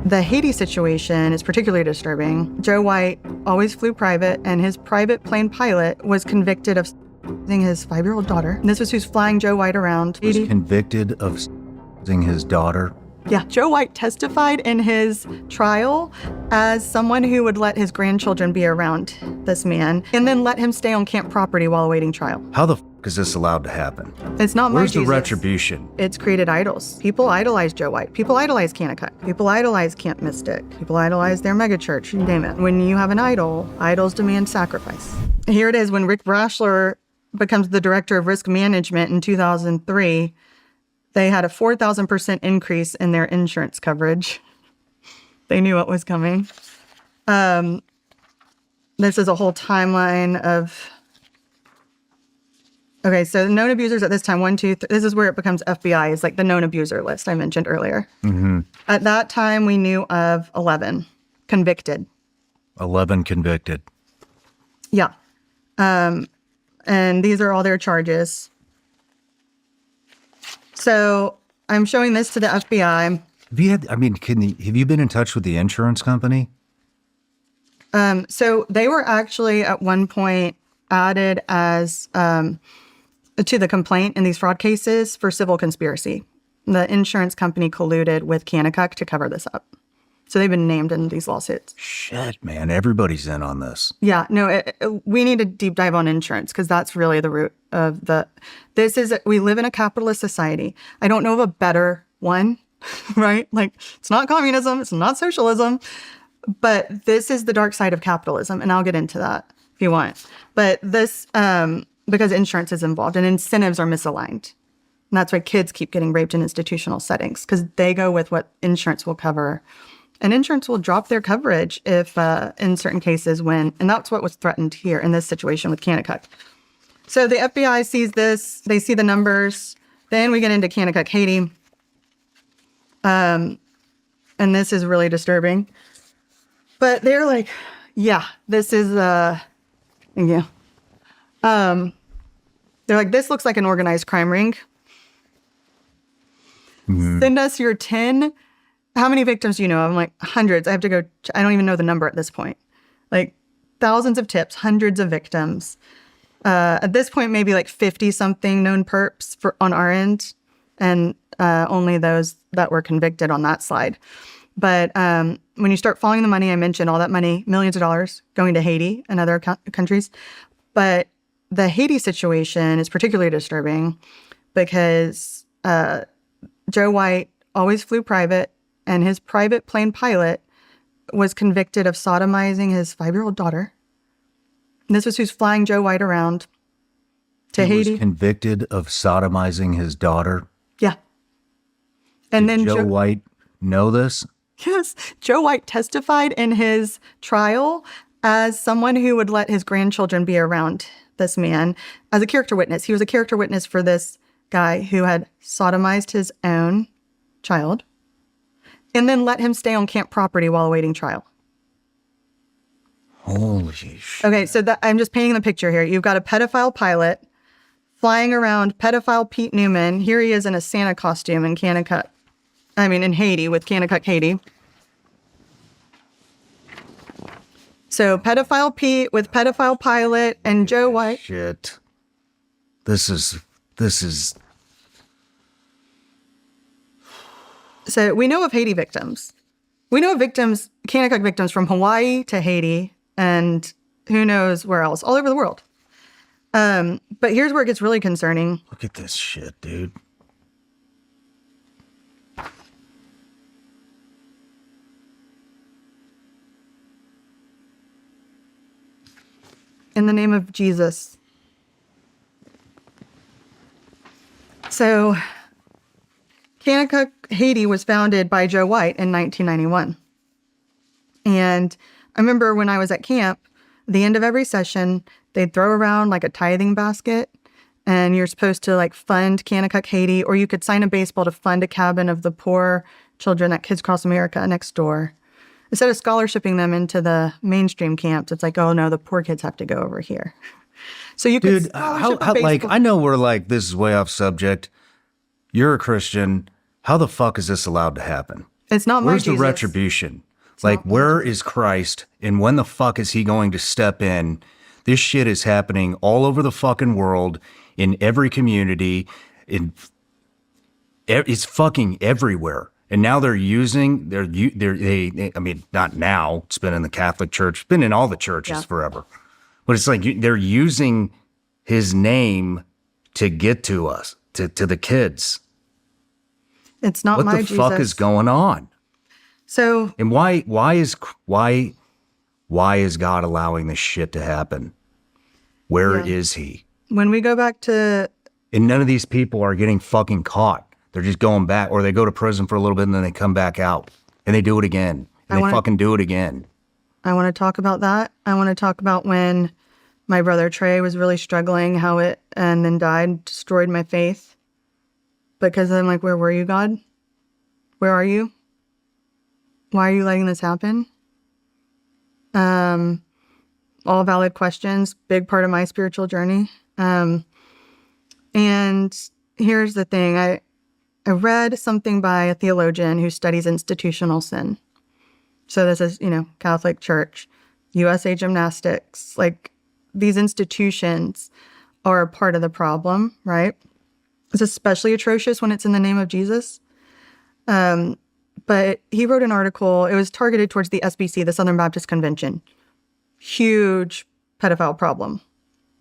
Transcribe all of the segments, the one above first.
The Haiti situation is particularly disturbing. Joe White always flew private, and his private plane pilot was convicted of his 5-year-old daughter. And this was who's flying Joe White around. Was convicted of his daughter? Yeah, Joe White testified in his trial as someone who would let his grandchildren be around this man and then let him stay on camp property while awaiting trial. How the is this allowed to happen? It's not my Where's Jesus. the retribution? It's created idols. People idolize Joe White. People idolize Kanakuk. People idolize Camp Mystic. People idolize their megachurch, you name it. When you have an idol, idols demand sacrifice. Here it is, when Rick Brashler becomes the director of risk management in 2003, they had a 4,000% increase in their insurance coverage. They knew what was coming. This is a whole timeline of... Okay, so known abusers at this time, 1, 2, 3. This is where it becomes FBI, is like the known abuser list I mentioned earlier. Mm-hmm. At that time, we knew of 11 convicted. 11 convicted. Yeah. And these are all their charges. So I'm showing this to the FBI. Have you been in touch with the insurance company? So they were actually at one point added as... to the complaint in these fraud cases for civil conspiracy. The insurance company colluded with Kanakuk to cover this up. So they've been named in these lawsuits. Shit, man. Everybody's in on this. Yeah, no, we need a deep dive on insurance because that's really the root of we live in a capitalist society. I don't know of a better one, right? Like, it's not communism, it's not socialism, but this is the dark side of capitalism. And I'll get into that if you want. But this, because insurance is involved and incentives are misaligned. And that's why kids keep getting raped in institutional settings, because they go with what insurance will cover. And insurance will drop their coverage if, in certain cases, and that's what was threatened here in this situation with Kanakuk. So the FBI sees this, they see the numbers, then we get into Kanakuk, Haiti. And this is really disturbing. But they're like, yeah, this is, thank you. They're like, this looks like an organized crime ring. Mm-hmm. Send us your 10. How many victims do you know? I'm like, hundreds. I have to go. I don't even know the number at this point. Like, thousands of tips, hundreds of victims. At this point, maybe like 50-something known perps on our end, and only those that were convicted on that slide. But when you start following the money, I mentioned all that money, millions of dollars going to Haiti and other countries. But the Haiti situation is particularly disturbing because Joe White always flew private, and his private plane pilot was convicted of sodomizing his 5-year-old daughter. And this was who's flying Joe White around to Haiti. He was convicted of sodomizing his daughter? Yeah. And Did then Joe White know this? Yes. Joe White testified in his trial as someone who would let his grandchildren be around this man as a character witness. He was a character witness for this guy who had sodomized his own child and then let him stay on camp property while awaiting trial. Holy shit. Okay, so I'm just painting the picture here. You've got a pedophile pilot flying around, pedophile Pete Newman. Here he is in a Santa costume in in Haiti, with Kanakuk, Haiti. So pedophile Pete with pedophile pilot and Joe White. Shit. This is... So we know of Haiti victims. We know of Kanakuk victims from Hawaii to Haiti and who knows where else, all over the world. But here's where it gets really concerning. Look at this shit, dude. In the name of Jesus. So, Kanakuk, Haiti was founded by Joe White in 1991. And I remember when I was at camp, at the end of every session, they'd throw around like a tithing basket, and you're supposed to like fund Kanakuk, Haiti, or you could sign a baseball to fund a cabin of the poor children at Kids Across America next door. Instead of scholarshiping them into the mainstream camps, it's like, oh no, the poor kids have to go over here. So you could scholarship a baseball. I know we're this is way off subject. You're a Christian. How the fuck is this allowed to happen? It's not my Where's Jesus. the retribution? Like, where is Christ, and when the fuck is he going to step in? This shit is happening all over the fucking world, in every community, it's fucking everywhere. And now I mean, not now, it's been in the Catholic Church, it's been in all the churches forever. But it's like they're using his name to get to us, to the kids. It's not what my the Jesus. fuck is going on? So, And why is God allowing this shit to happen? Where is he? when we go back to, And none of these people are getting fucking caught. They're just going back, or they go to prison for a little bit and then they come back out and they do it again. And they fucking do it again. I want to talk about that. I want to talk about when my brother Trey was really struggling, how it, and then died, destroyed my faith. Because I'm like, where were you, God? Where are you? Why are you letting this happen? All valid questions, big part of my spiritual journey. And here's the thing. I read something by a theologian who studies institutional sin. So this is, Catholic Church, USA Gymnastics, like these institutions are a part of the problem, right? It's especially atrocious when it's in the name of Jesus. But he wrote an article, it was targeted towards the SBC, the Southern Baptist Convention. Huge pedophile problem.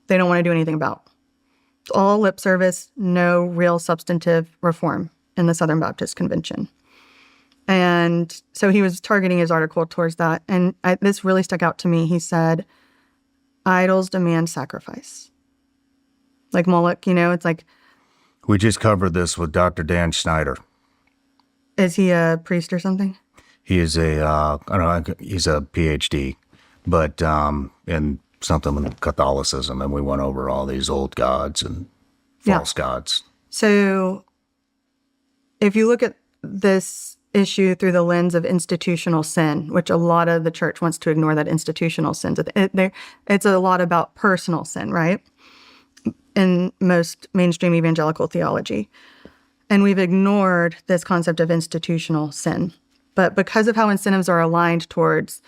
They don't want to do anything about. It's all lip service, no real substantive reform in the Southern Baptist Convention. And so he was targeting his article towards that. And this really stuck out to me. He said, idols demand sacrifice. Like Moloch, it's like... We just covered this with Dr. Dan Schneider. Is he a priest or something? He is he's a PhD, but in something in Catholicism. And we went over all these old gods and false gods. So if you look at this issue through the lens of institutional sin, which a lot of the church wants to ignore that institutional sins. It's a lot about personal sin, right? In most mainstream evangelical theology. And we've ignored this concept of institutional sin. But because of how incentives are aligned towards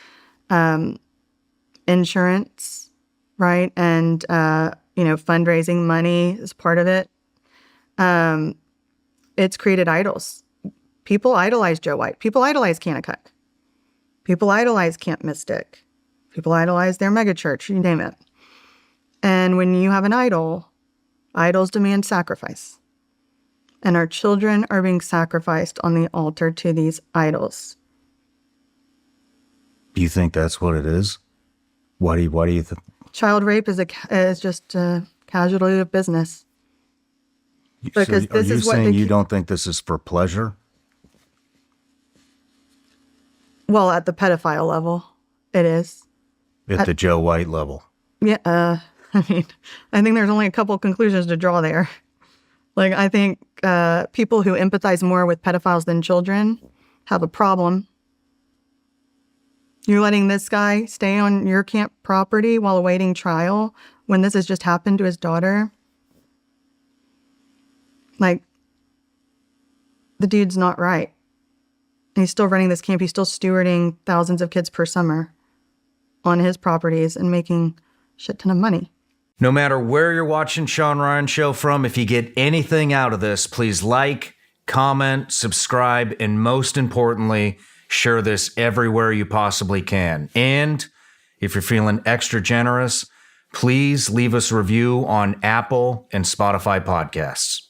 insurance, right? And, fundraising money is part of it. It's created idols. People idolize Joe White. People idolize Kanakuk. People idolize Camp Mystic. People idolize their megachurch, you name it. And when you have an idol, idols demand sacrifice. And our children are being sacrificed on the altar to these idols. Do you think that's what it is? Why do you think? Child rape is just a casualty of business. Because so this is what you don't think this is for pleasure? Well, at the pedophile level, it is. At the Joe White level. Yeah, I think there's only a couple conclusions to draw there. Like, I think people who empathize more with pedophiles than children have a problem. You're letting this guy stay on your camp property while awaiting trial when this has just happened to his daughter. Like, the dude's not right. And he's still running this camp. He's still stewarding thousands of kids per summer on his properties and making a shit ton of money. No matter where you're watching Shawn Ryan Show from, if you get anything out of this, please like, comment, subscribe, and most importantly, share this everywhere you possibly can. And if you're feeling extra generous, please leave us a review on Apple and Spotify podcasts.